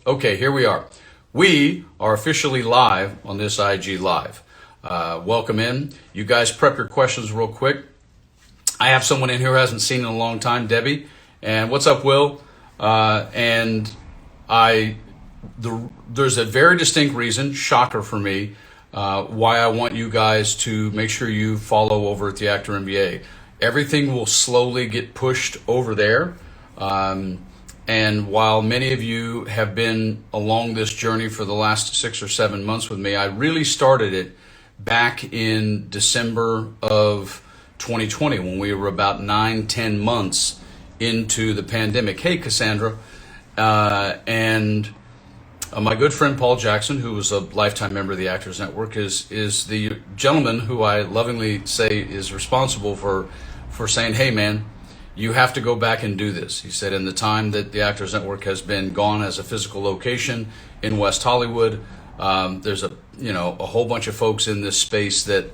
Okay, here we are. We are officially live on this IG Live. Welcome in. You guys prep your questions real quick. I have someone in here who hasn't seen in a long time, Debbie. And what's up, Will? There's a very distinct reason, shocker for me, why I want you guys to make sure you follow over at the Actor MBA. Everything will slowly get pushed over there. And while many of you have been along this journey for the last 6 or 7 months with me, I really started it back in December of 2020 when we were about 9-10 months into the pandemic. Hey, Cassandra. And my good friend PaulJackson, who was a lifetime member of the Actors Network, is the gentleman who I lovingly say is responsible for saying, hey, man, you have to go back and do this. He said in the time that the Actors Network has been gone as a physical location in West Hollywood, there's a whole bunch of folks in this space that,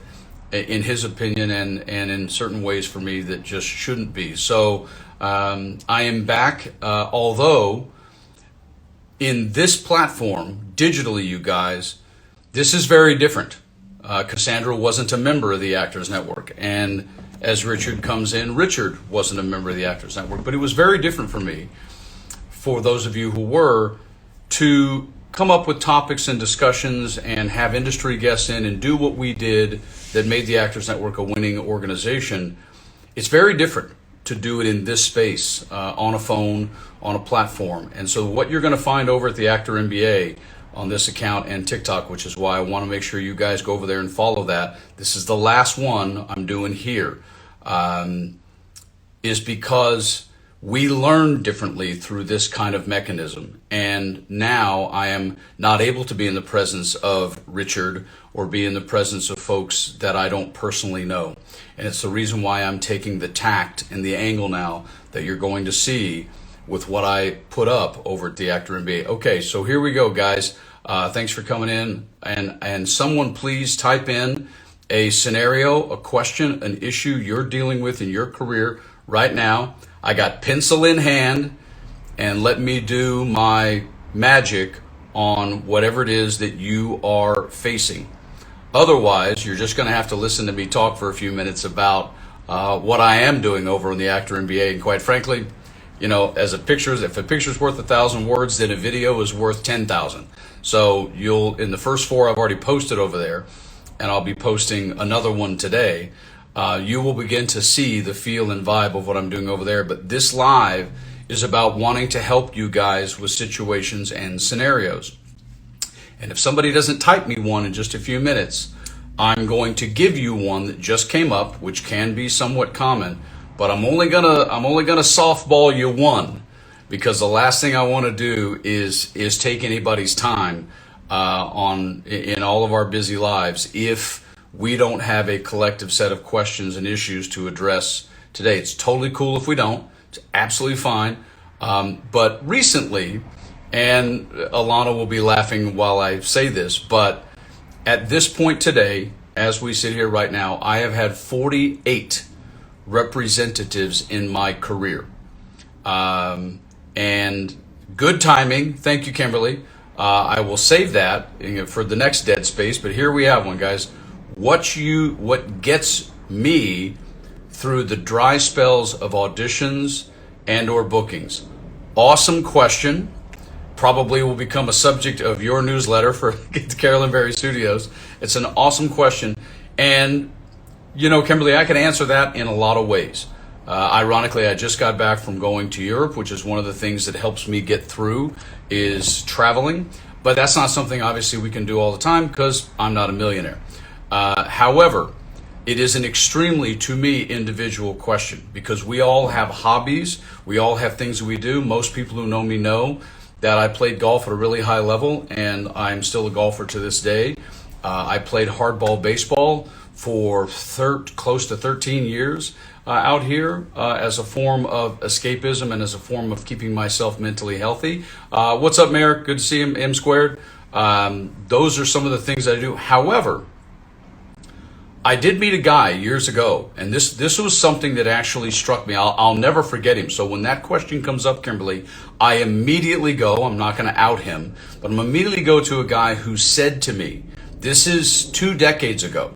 in his opinion and in certain ways for me, that just shouldn't be. So I am back, although in this platform, digitally, you guys, this is very different. Cassandra wasn't a member of the Actors Network, and as Richard comes in, Richard wasn't a member of the Actors Network, but it was very different for me, for those of you who were, to come up with topics and discussions and have industry guests in and do what we did that made the Actors Network a winning organization. It's very different to do it in this space, on a phone, on a platform. And so what you're going to find over at the Actor MBA on this account and TikTok, which is why I want to make sure you guys go over there and follow that. This is the last one I'm doing here, is because we learn differently through this kind of mechanism. And now I am not able to be in the presence of Richard or be in the presence of folks that I don't personally know. And it's the reason why I'm taking the tact and the angle now that you're going to see with what I put up over at the Actor MBA. Okay, so here we go, guys. Thanks for coming in. And someone please type in a scenario, a question, an issue you're dealing with in your career right now. I got pencil in hand, and let me do my magic on whatever it is that you are facing. Otherwise, you're just going to have to listen to me talk for a few minutes about what I am doing over in the Actor MBA. And quite frankly, if a picture's worth 1,000 words, then a video is worth 10,000. So in the first 4 I've already posted over there, and I'll be posting another one today. You will begin to see the feel and vibe of what I'm doing over there. But this live is about wanting to help you guys with situations and scenarios. And if somebody doesn't type me one in just a few minutes, I'm going to give you one that just came up, which can be somewhat common, but I'm only gonna softball you one, because the last thing I want to do is take anybody's time in all of our busy lives if we don't have a collective set of questions and issues to address today. It's totally cool if we don't. It's absolutely fine. But recently, and Alana will be laughing while I say this, but at this point today, as we sit here right now, I have had 48 representatives in my career. And good timing. Thank you, Kimberly. I will save that for the next dead space, but here we have one, guys. What gets me through the dry spells of auditions and or bookings? Awesome question. Probably will become a subject of your newsletter for Get to Carolyn Berry Studios. It's an awesome question. And, Kimberly, I can answer that in a lot of ways. Ironically, I just got back from going to Europe, which is one of the things that helps me get through is traveling. But that's not something, obviously, we can do all the time because I'm not a millionaire. However, it is an extremely, to me, individual question because we all have hobbies. We all have things that we do. Most people who know me know that I played golf at a really high level, and I'm still a golfer to this day. I played hardball baseball for close to 13 years out here as a form of escapism and as a form of keeping myself mentally healthy. What's up, Merrick? Good to see him, M squared. Those are some of the things I do. However, I did meet a guy years ago, and this was something that actually struck me. I'll never forget him. So when that question comes up, Kimberly, I immediately go, I'm not going to out him, but I'm immediately go to a guy who said to me, this is 2 decades ago.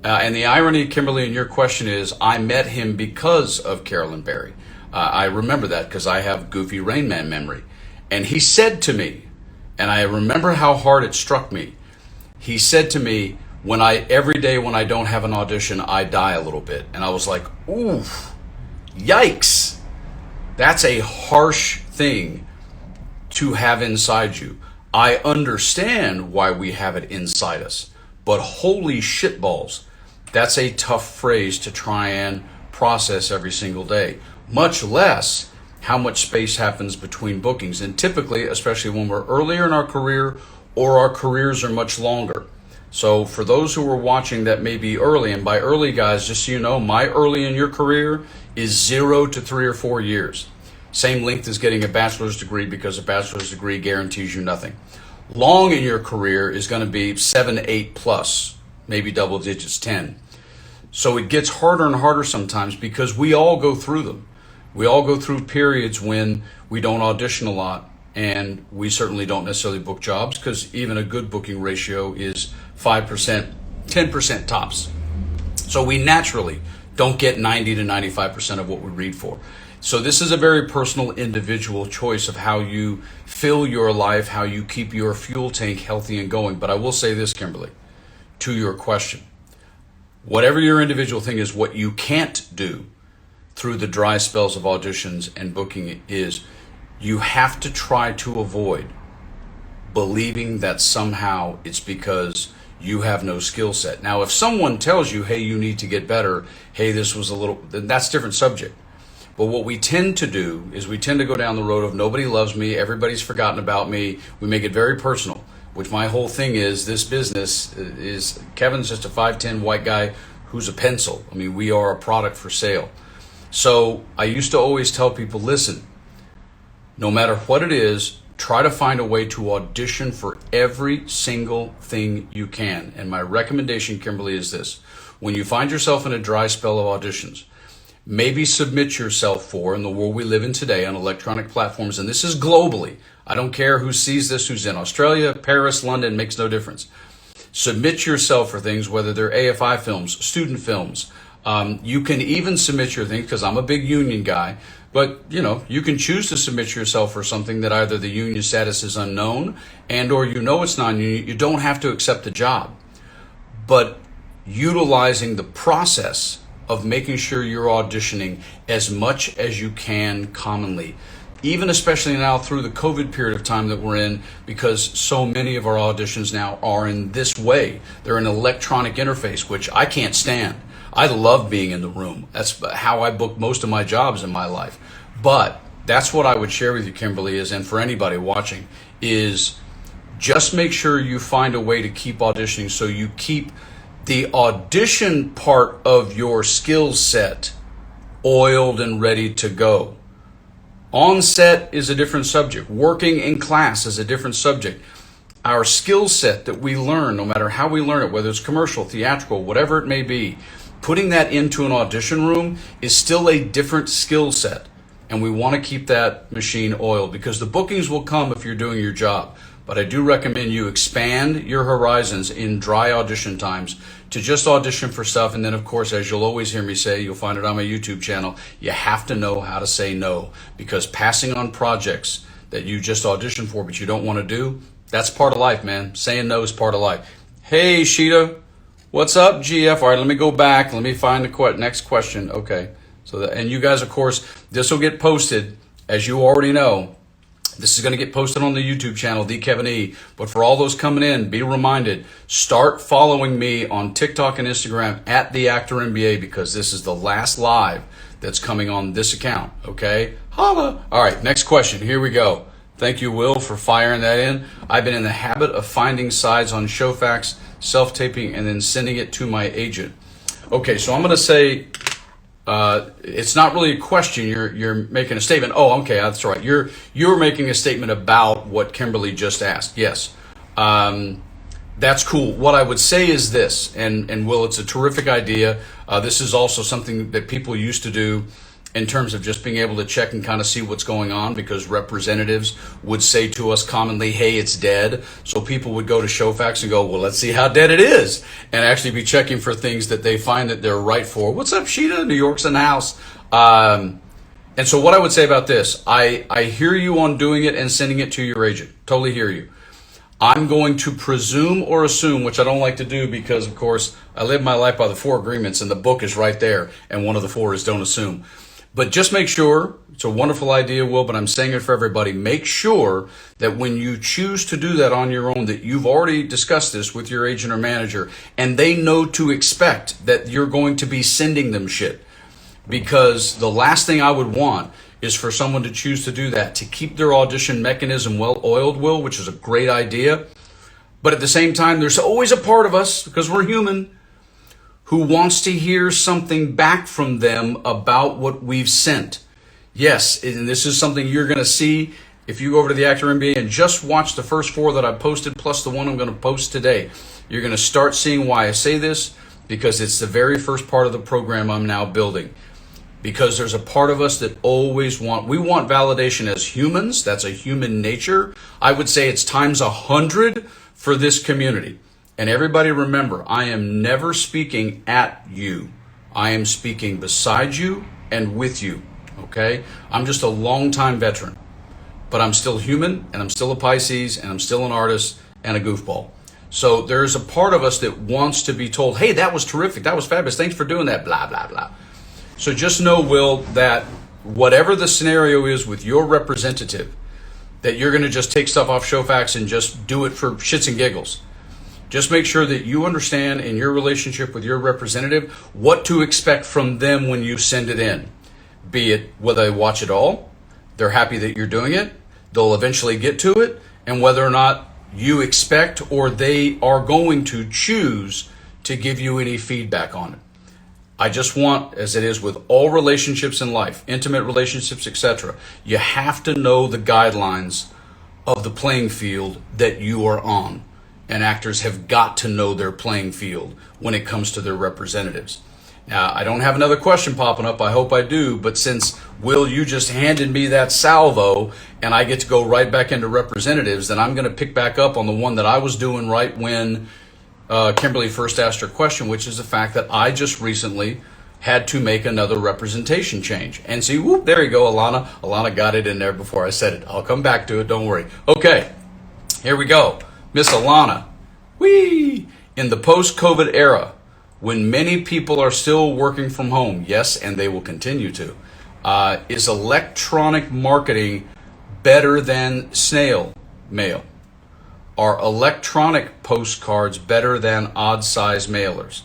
And the irony, Kimberly, in your question is I met him because of Carolyn Berry. I remember that because I have goofy Rain Man memory. And he said to me, and I remember how hard it struck me, he said to me, every day when I don't have an audition, I die a little bit. And I was like, ooh, yikes. That's a harsh thing to have inside you. I understand why we have it inside us, but holy shitballs, that's a tough phrase to try and process every single day, much less how much space happens between bookings. And typically, especially when we're earlier in our career or our careers are much longer. So for those who are watching that may be early, and by early, guys, just so you know, my early in your career is 0 to 3 or 4 years. Same length as getting a bachelor's degree, because a bachelor's degree guarantees you nothing. Long in your career is going to be 7, 8 plus, maybe double digits, 10. So it gets harder and harder sometimes because we all go through them. We all go through periods when we don't audition a lot, and we certainly don't necessarily book jobs, because even a good booking ratio is 5%, 10% tops. So we naturally don't get 90 to 95% of what we read for. So this is a very personal, individual choice of how you fill your life, how you keep your fuel tank healthy and going. But I will say this, Kimberly, to your question. Whatever your individual thing is, what you can't do through the dry spells of auditions and booking is you have to try to avoid believing that somehow it's because you have no skill set. Now, if someone tells you, hey, you need to get better, hey, this was a little, then that's a different subject. But what we tend to do is we tend to go down the road of nobody loves me, everybody's forgotten about me. We make it very personal, which my whole thing is this business is, Kevin's just a 5'10" white guy who's a pencil. I mean, we are a product for sale. So I used to always tell people, listen, no matter what it is, try to find a way to audition for every single thing you can. And my recommendation, Kimberly, is this. When you find yourself in a dry spell of auditions, maybe submit yourself for, in the world we live in today, on electronic platforms, and this is globally. I don't care who sees this, who's in Australia, Paris, London, makes no difference. Submit yourself for things, whether they're AFI films, student films. You can even submit your things, because I'm a big union guy, but you can choose to submit yourself for something that either the union status is unknown and or it's non-union. You don't have to accept the job, but utilizing the process of making sure you're auditioning as much as you can commonly, even especially now through the COVID period of time that we're in, because so many of our auditions now are in this way. They're an electronic interface, which I can't stand. I love being in the room. That's how I book most of my jobs in my life. But that's what I would share with you, Kimberly, and for anybody watching, is just make sure you find a way to keep auditioning so you keep the audition part of your skill set oiled and ready to go. On set is a different subject. Working in class is a different subject. Our skill set that we learn, no matter how we learn it, whether it's commercial, theatrical, whatever it may be, putting that into an audition room is still a different skill set. And we want to keep that machine oiled, because the bookings will come if you're doing your job. But I do recommend you expand your horizons in dry audition times to just audition for stuff. And then, of course, as you'll always hear me say, you'll find it on my YouTube channel, you have to know how to say no, because passing on projects that you just auditioned for but you don't want to do, that's part of life, man. Saying no is part of life. Hey, Sheeta, what's up, GF? All right, let me go back. Let me find the next question. Okay. And you guys, of course, this will get posted, as you already know. This is going to get posted on the YouTube channel, The Kevin E. But for all those coming in, be reminded, start following me on TikTok and Instagram at The Actor MBA, because this is the last live that's coming on this account, okay? Holla! All right, next question. Here we go. Thank you, Will, for firing that in. I've been in the habit of finding sides on Showfax, self-taping, and then sending it to my agent. Okay, so I'm going to say... it's not really a question. You're making a statement. Oh, okay, that's right. You're making a statement about what Kimberly just asked. Yes. That's cool. What I would say is this, and Will, it's a terrific idea. This is also something that people used to do in terms of just being able to check and kind of see what's going on, because representatives would say to us commonly, hey, it's dead. So people would go to Showfax and go, well, let's see how dead it is, and actually be checking for things that they find that they're right for. What's up, Sheeta? New York's in the house. And so what I would say about this, I hear you on doing it and sending it to your agent. Totally hear you. I'm going to presume or assume, which I don't like to do because, of course, I live my life by the 4 agreements and the book is right there. And one of the 4 is don't assume. But just make sure, it's a wonderful idea, Will, but I'm saying it for everybody. Make sure that when you choose to do that on your own, that you've already discussed this with your agent or manager and they know to expect that you're going to be sending them shit. Because the last thing I would want is for someone to choose to do that, to keep their audition mechanism well oiled, Will, which is a great idea. But at the same time, there's always a part of us, because we're human, who wants to hear something back from them about what we've sent. Yes, and this is something you're going to see if you go over to the Actor MBA and just watch the first 4 that I posted, plus the one I'm going to post today. You're going to start seeing why I say this, because it's the very first part of the program I'm now building. Because there's a part of us that always we want validation as humans. That's a human nature. I would say it's times 100 for this community. And everybody remember, I am never speaking at you. I am speaking beside you and with you, okay? I'm just a longtime veteran, but I'm still human, and I'm still a Pisces, and I'm still an artist and a goofball. So there's a part of us that wants to be told, hey, that was terrific, that was fabulous, thanks for doing that, blah, blah, blah. So just know, Will, that whatever the scenario is with your representative, that you're going to just take stuff off Showfax and just do it for shits and giggles. Just make sure that you understand in your relationship with your representative what to expect from them when you send it in. Be it whether they watch it all, they're happy that you're doing it, they'll eventually get to it, and whether or not you expect or they are going to choose to give you any feedback on it. I just want, as it is with all relationships in life, intimate relationships, etc., you have to know the guidelines of the playing field that you are on. And actors have got to know their playing field when it comes to their representatives. Now, I don't have another question popping up. I hope I do. But since, Will, you just handed me that salvo and I get to go right back into representatives, then I'm going to pick back up on the one that I was doing right when Kimberly first asked her question, which is the fact that I just recently had to make another representation change. And see, whoop, there you go, Alana. Alana got it in there before I said it. I'll come back to it, don't worry. Okay, here we go. Miss Alana. Whee! In the post-COVID era, when many people are still working from home, yes, and they will continue to, is electronic marketing better than snail mail? Are electronic postcards better than odd-size mailers?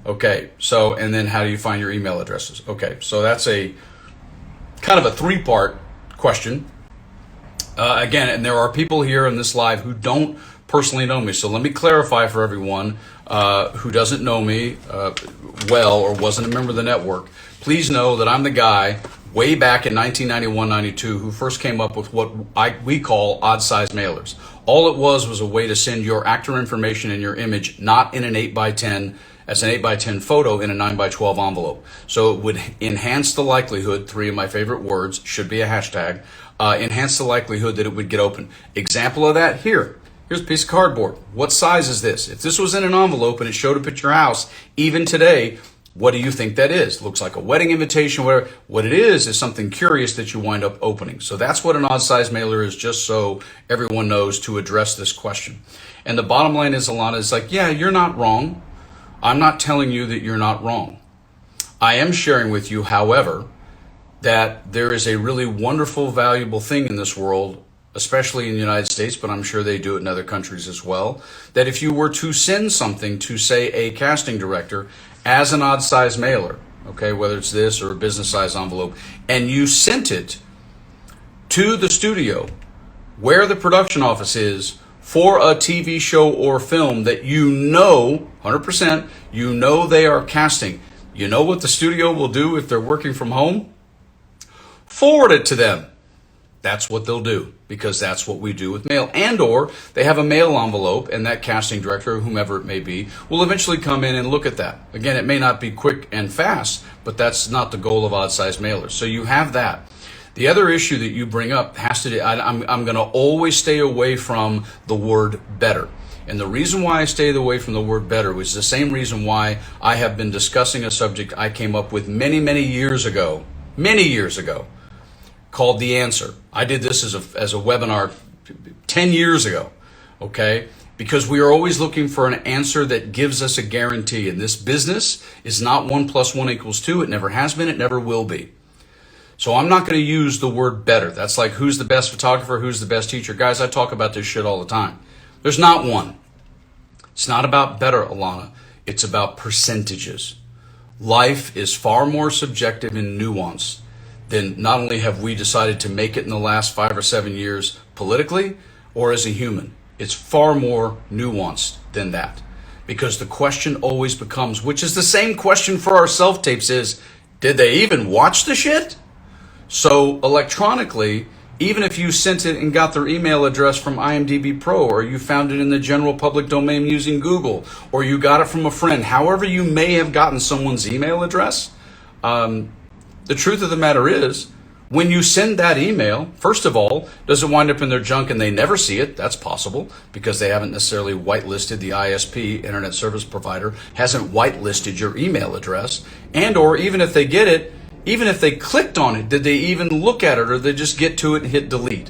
Okay, so, and then how do you find your email addresses? Okay, so that's a kind of a 3-part question. Again, and there are people here in this live who don't personally know me, so let me clarify for everyone who doesn't know me well or wasn't a member of the network. Please know that I'm the guy way back in 1991-92 who first came up with what we call odd-size mailers. All it was a way to send your actor information and your image, not in an 8x10, as an 8x10 photo in a 9x12 envelope. So it would enhance the likelihood, 3 of my favorite words, should be a hashtag, enhance the likelihood that it would get open. Example of that here. Here's a piece of cardboard. What size is this? If this was in an envelope and it showed up at your house, even today, what do you think that is? Looks like a wedding invitation. What it is something curious that you wind up opening. So that's what an odd size mailer is, just so everyone knows to address this question. And the bottom line is, Alana, is like, yeah, you're not wrong. I'm not telling you that you're not wrong. I am sharing with you, however, that there is a really wonderful, valuable thing in this world, especially in the United States, but I'm sure they do it in other countries as well, that if you were to send something to, say, a casting director as an odd size mailer, okay, whether it's this or a business size envelope, and you sent it to the studio where the production office is for a TV show or film that you know, 100%, you know they are casting, you know what the studio will do if they're working from home? Forward it to them. That's what they'll do, because that's what we do with mail. And or they have a mail envelope, and that casting director, or whomever it may be, will eventually come in and look at that. Again, it may not be quick and fast, but that's not the goal of odd-sized mailers. So you have that. The other issue that you bring up has to do, I'm going to always stay away from the word better. And the reason why I stay away from the word better was the same reason why I have been discussing a subject I came up with many years ago, called The Answer. I did this as a webinar 10 years ago, okay? Because we are always looking for an answer that gives us a guarantee. And this business is not 1 + 1 = 2. It never has been. It never will be. So I'm not going to use the word better. That's like, who's the best photographer? Who's the best teacher? Guys, I talk about this shit all the time. There's not one. It's not about better, Alana. It's about percentages. Life is far more subjective and nuanced than not only have we decided to make it in the last 5 or 7 years politically or as a human. It's far more nuanced than that. Because the question always becomes, which is the same question for our self-tapes, is, did they even watch the shit? So electronically, even if you sent it and got their email address from IMDb Pro, or you found it in the general public domain using Google, or you got it from a friend, however you may have gotten someone's email address, the truth of the matter is, when you send that email, first of all, does it wind up in their junk and they never see it? That's possible, because they haven't necessarily whitelisted, the ISP, Internet Service Provider, hasn't whitelisted your email address. And or even if they get it, even if they clicked on it, did they even look at it, or they just get to it and hit delete?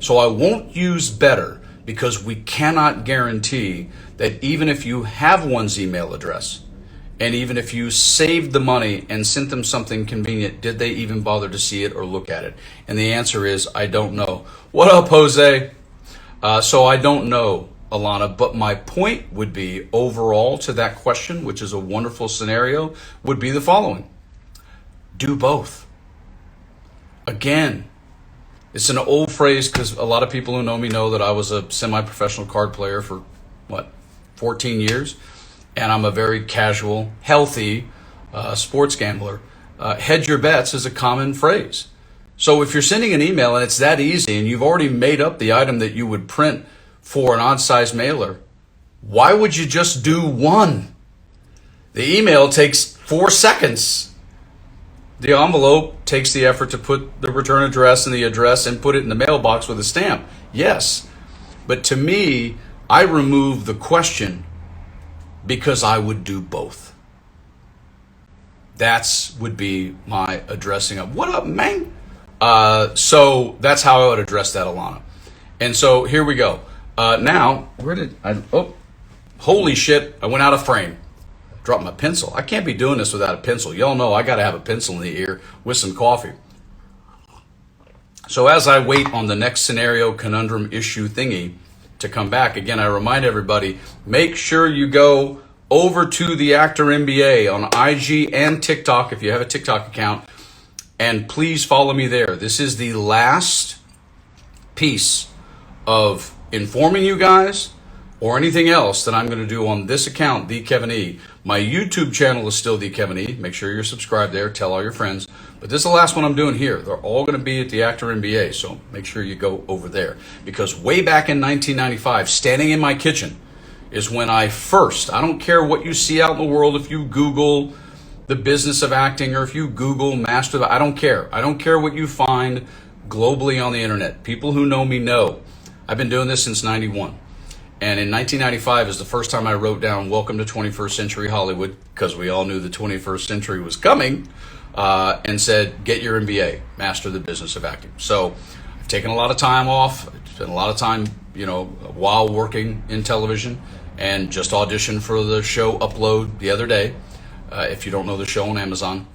So I won't use better, because we cannot guarantee that even if you have one's email address, and even if you saved the money and sent them something convenient, did they even bother to see it or look at it? And the answer is, I don't know. What up, Jose? So I don't know, Alana, but my point would be, overall to that question, which is a wonderful scenario, would be the following. Do both. Again, it's an old phrase, because a lot of people who know me know that I was a semi-professional card player for, 14 years? And I'm a very casual, healthy sports gambler. Hedge your bets is a common phrase. So if you're sending an email and it's that easy, and you've already made up the item that you would print for an odd-sized mailer, why would you just do one? The email takes 4 seconds. The envelope takes the effort to put the return address and the address and put it in the mailbox with a stamp. Yes, but to me, I remove the question, because I would do both. That's would be my addressing of, what up, man? So that's how I would address that, Alana. And so here we go. Now, where did I, holy shit, I went out of frame. Dropped my pencil. I can't be doing this without a pencil. Y'all know I got to have a pencil in the ear with some coffee. So as I wait on the next scenario, conundrum, issue thingy to come back, again, I remind everybody, make sure you go over to the Actor MBA on IG and TikTok if you have a TikTok account, and please follow me there. This is the last piece of informing you guys or anything else that I'm going to do on this account, The Kevin E. My YouTube channel is still The Kevin E. Make sure you're subscribed there. Tell all your friends. But this is the last one I'm doing here. They're all going to be at the Actor MBA, so make sure you go over there. Because way back in 1995, standing in my kitchen is when I don't care what you see out in the world, if you Google the business of acting or if you Google master, I don't care. I don't care what you find globally on the internet. People who know me know. I've been doing this since 91. And in 1995 is the first time I wrote down Welcome to 21st Century Hollywood, because we all knew the 21st century was coming, and said, get your MBA, master the business of acting. So I've taken a lot of time off, spent a lot of time, while working in television, and just auditioned for the show Upload the other day, if you don't know the show on Amazon.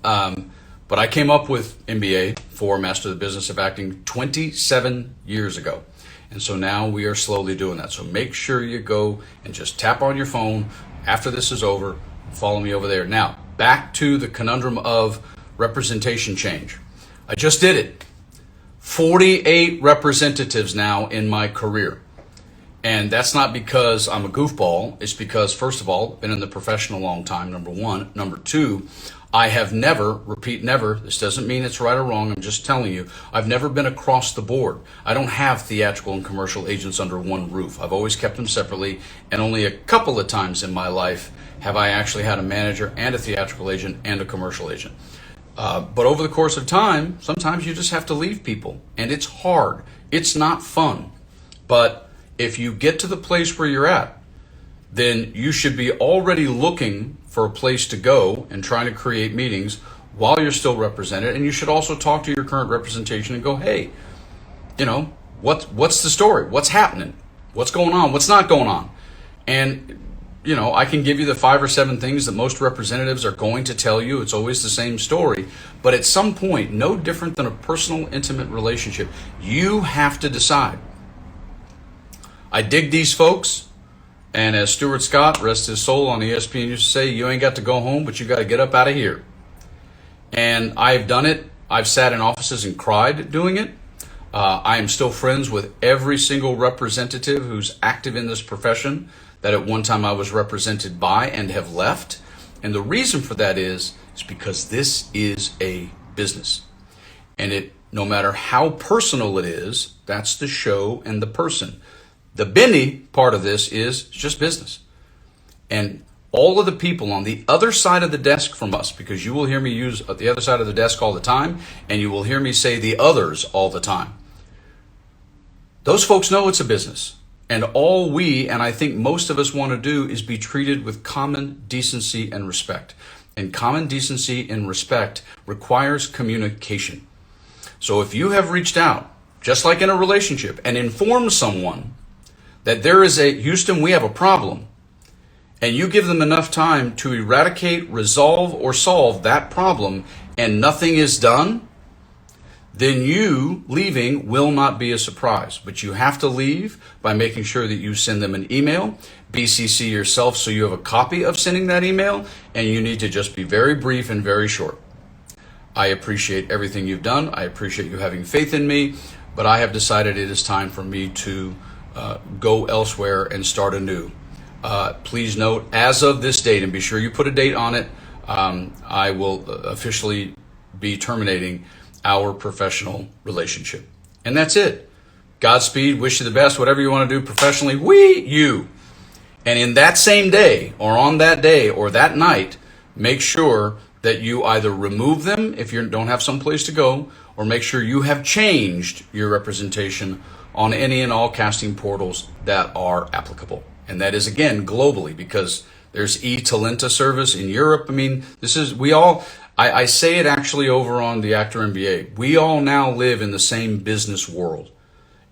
But I came up with MBA for Master the Business of Acting 27 years ago. And so now we are slowly doing that. So make sure you go and just tap on your phone after this is over. Follow me over there. Now, back to the conundrum of representation change. I just did it. 48 representatives now in my career. And that's not because I'm a goofball. It's because, first of all, I've been in the profession a long time, number one. Number two, I have never, repeat never, this doesn't mean it's right or wrong, I'm just telling you, I've never been across the board. I don't have theatrical and commercial agents under one roof. I've always kept them separately, and only a couple of times in my life have I actually had a manager and a theatrical agent and a commercial agent. But over the course of time, sometimes you just have to leave people, and it's hard. It's not fun. But if you get to the place where you're at, then you should be already looking for a place to go and trying to create meetings while you're still represented. And you should also talk to your current representation and go, hey, what's the story? What's happening? What's going on? What's not going on? And, I can give you the 5 or 7 things that most representatives are going to tell you. It's always the same story. But at some point, no different than a personal, intimate relationship, you have to decide. I dig these folks. And as Stuart Scott, rest his soul, on ESPN used to say, you ain't got to go home, but you got to get up out of here. And I've done it. I've sat in offices and cried doing it. I am still friends with every single representative who's active in this profession that at one time I was represented by and have left. And the reason for that is because this is a business. And no matter how personal it is, that's the show and the person. The Benny part of this is just business. And all of the people on the other side of the desk from us, because you will hear me use the other side of the desk all the time, and you will hear me say the others all the time. Those folks know it's a business. And all we, and I think most of us, want to do is be treated with common decency and respect. And common decency and respect requires communication. So if you have reached out, just like in a relationship, and informed someone that there is Houston, we have a problem, and you give them enough time to eradicate, resolve, or solve that problem, and nothing is done, then you leaving will not be a surprise. But you have to leave by making sure that you send them an email, BCC yourself so you have a copy of sending that email, and you need to just be very brief and very short. I appreciate everything you've done. I appreciate you having faith in me, but I have decided it is time for me to go elsewhere and start anew. Please note, as of this date, and be sure you put a date on it, I will officially be terminating our professional relationship. And that's it. Godspeed, wish you the best, whatever you want to do professionally, you. And in that same day, or on that day, or that night, make sure that you either remove them if you don't have someplace to go, or make sure you have changed your representation on any and all casting portals that are applicable. And that is, again, globally, because there's eTalenta service in Europe. I mean, I say it actually over on the Actor MBA. We all now live in the same business world.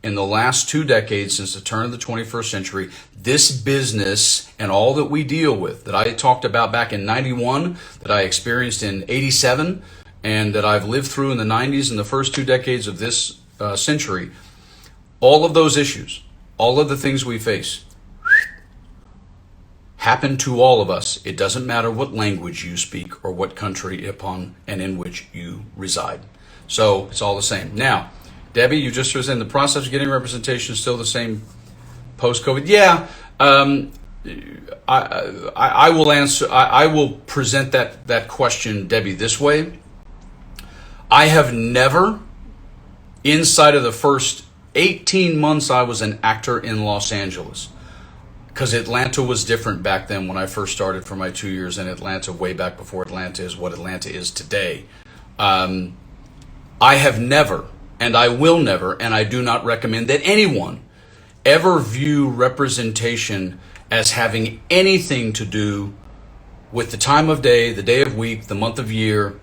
In the last 2 decades, since the turn of the 21st century, this business and all that we deal with, that I talked about back in 91, that I experienced in 87, and that I've lived through in the 90s and the first 2 decades of this century, all of those issues, all of the things we face, happen to all of us. It doesn't matter what language you speak or what country upon and in which you reside. So it's all the same. Now, Debbie, you just was in the process of getting representation, still the same post-COVID? Yeah, I will answer. I will present that question, Debbie, this way. I have never, inside of the first 18 months I was an actor in Los Angeles, because Atlanta was different back then when I first started for my 2 years in Atlanta, way back before Atlanta is what Atlanta is today. I have never, and I will never, and I do not recommend that anyone ever view representation as having anything to do with the time of day, the day of week, the month of year,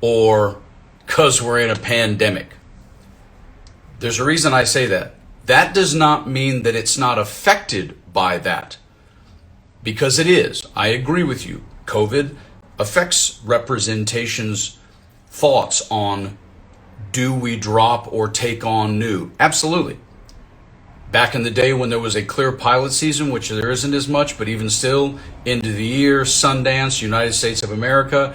or because we're in a pandemic. There's a reason I say that. That does not mean that it's not affected by that, because it is. I agree with you. COVID affects representation's thoughts on, do we drop or take on new? Absolutely. Back in the day when there was a clear pilot season, which there isn't as much, but even still, end of the year, Sundance, United States of America,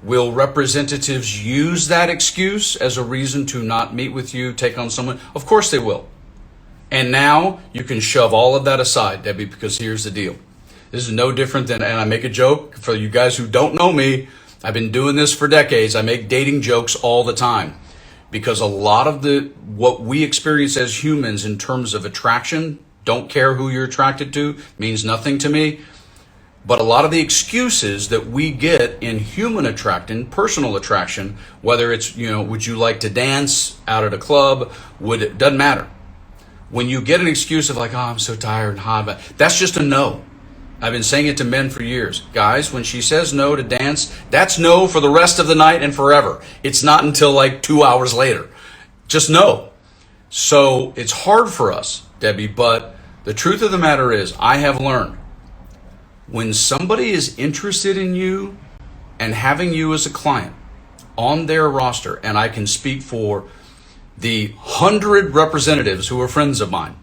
will representatives use that excuse as a reason to not meet with you, take on someone? Of course they will. And now you can shove all of that aside, Debbie, because here's the deal. This is no different than, and I make a joke for you guys who don't know me, I've been doing this for decades. I make dating jokes all the time because a lot of what we experience as humans in terms of attraction, don't care who you're attracted to, means nothing to me. But a lot of the excuses that we get in human attraction, personal attraction, whether it's, would you like to dance out at a club, doesn't matter. When you get an excuse of like, oh, I'm so tired and hot, that's just a no. I've been saying it to men for years. Guys, when she says no to dance, that's no for the rest of the night and forever. It's not until like 2 hours later. Just no. So it's hard for us, Debbie, but the truth of the matter is I have learned when somebody is interested in you and having you as a client on their roster, and I can speak for the 100 representatives who are friends of mine,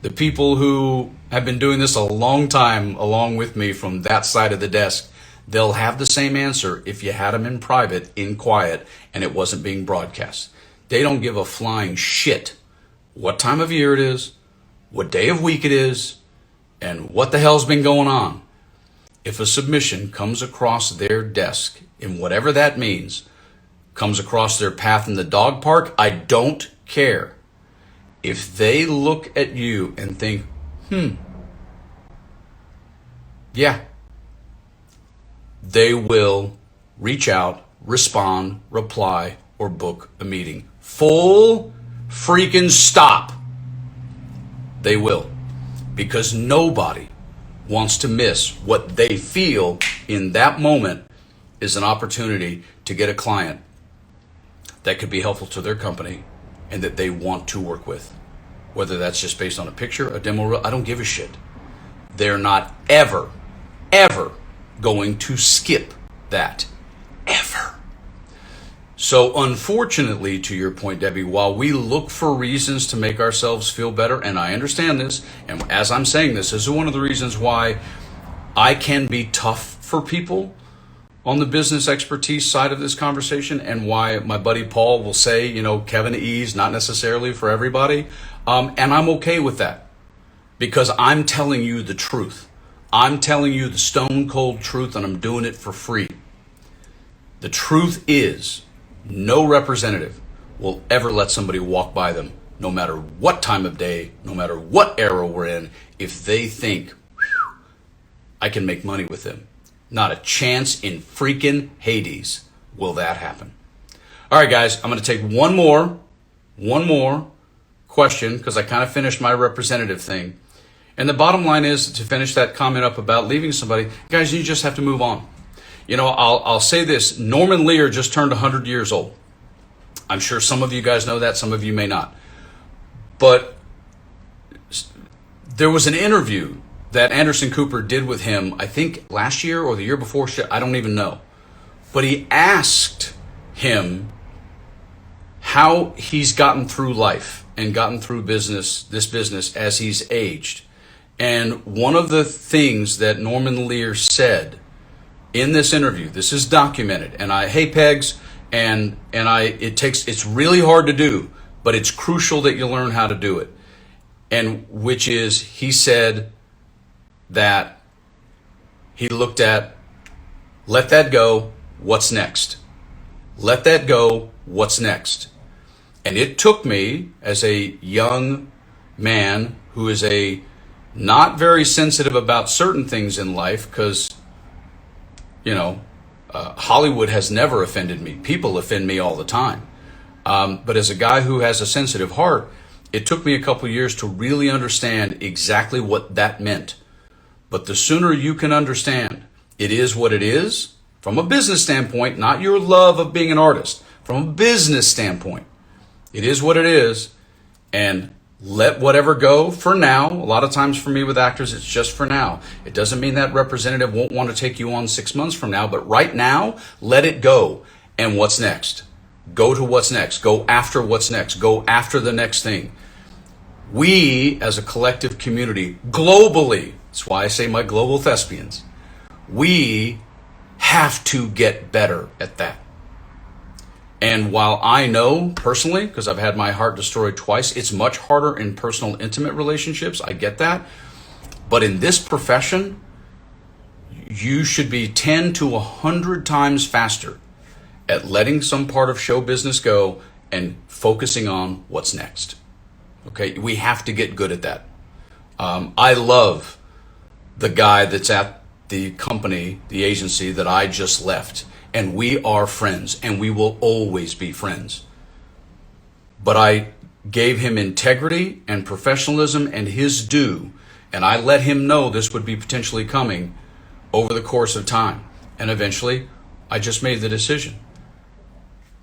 the people who have been doing this a long time along with me from that side of the desk, they'll have the same answer if you had them in private, in quiet, and it wasn't being broadcast. They don't give a flying shit what time of year it is, what day of week it is, and what the hell's been going on. If a submission comes across their desk, in whatever that means, comes across their path in the dog park, I don't care. If they look at you and think, yeah, they will reach out, respond, reply, or book a meeting. Full freaking stop. They will. Because nobody wants to miss what they feel in that moment is an opportunity to get a client that could be helpful to their company and that they want to work with. Whether that's just based on a picture, a demo reel, I don't give a shit. They're not ever going to skip that. Ever. So unfortunately, to your point, Debbie, while we look for reasons to make ourselves feel better, and I understand this, and as I'm saying this is one of the reasons why I can be tough for people on the business expertise side of this conversation, and why my buddy Paul will say, Kevin E's not necessarily for everybody. And I'm okay with that because I'm telling you the truth. I'm telling you the stone cold truth, and I'm doing it for free. The truth is, no representative will ever let somebody walk by them, no matter what time of day, no matter what era we're in, if they think, I can make money with them. Not a chance in freaking Hades will that happen. All right, guys, I'm going to take one more question because I kind of finished my representative thing. And the bottom line is, to finish that comment up about leaving somebody, guys, you just have to move on. I'll say this. Norman Lear just turned 100 years old. I'm sure some of you guys know that, some of you may not. But there was an interview that Anderson Cooper did with him, I think last year or the year before, I don't even know. But he asked him how he's gotten through life and gotten through this business as he's aged. And one of the things that Norman Lear said in this interview, this is documented, and hey Pegs, it's really hard to do, but it's crucial that you learn how to do it. And which is, he said that he looked at, let that go, what's next? Let that go, what's next? And it took me, as a young man who is not very sensitive about certain things in life, because Hollywood has never offended me. People offend me all the time. But as a guy who has a sensitive heart, it took me a couple years to really understand exactly what that meant. But the sooner you can understand it is what it is, from a business standpoint, not your love of being an artist, from a business standpoint, it is what it is, and let whatever go for now. A lot of times for me with actors, it's just for now. It doesn't mean that representative won't want to take you on 6 months from now, but right now, let it go. And what's next? Go to what's next. Go after what's next. Go after the next thing. We, as a collective community, globally, that's why I say my global thespians, we have to get better at that. And while I know personally, because I've had my heart destroyed twice, it's much harder in personal, intimate relationships. I get that. But in this profession, you should be 10 to 100 times faster at letting some part of show business go and focusing on what's next. Okay, we have to get good at that. I love the guy that's at the company, the agency that I just left, and we are friends, and we will always be friends. But I gave him integrity and professionalism and his due, and I let him know this would be potentially coming over the course of time. And eventually, I just made the decision.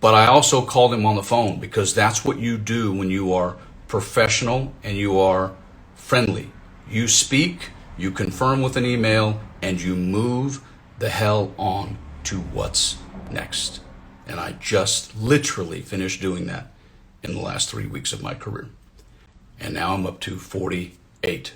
But I also called him on the phone, because that's what you do when you are professional and you are friendly. You speak, you confirm with an email, and you move the hell on to what's next. And I just literally finished doing that in the last 3 weeks of my career. And now I'm up to 48.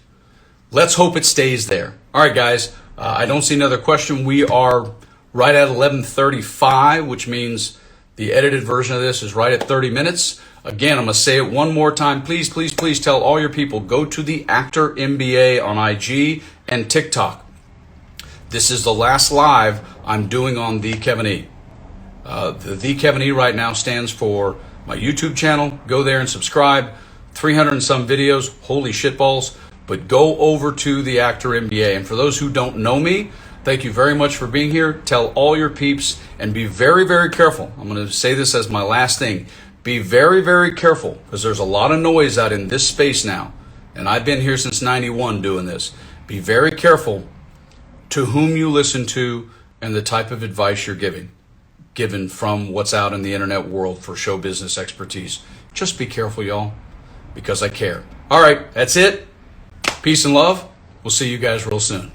Let's hope it stays there. All right, guys, I don't see another question. We are right at 11:35, which means the edited version of this is right at 30 minutes. Again, I'm going to say it one more time. Please, please, please tell all your people, go to the Actor MBA on IG and TikTok. This is the last live I'm doing on The Kevin E. The Kevin E right now stands for my YouTube channel. Go there and subscribe. 300 and some videos. Holy shitballs. But go over to the Actor MBA. And for those who don't know me, thank you very much for being here. Tell all your peeps, and be very, very careful. I'm going to say this as my last thing. Be very, very careful, because there's a lot of noise out in this space now. And I've been here since 91 doing this. Be very careful to whom you listen to and the type of advice you're given from what's out in the internet world for show business expertise. Just be careful, y'all, because I care. All right, that's it. Peace and love. We'll see you guys real soon.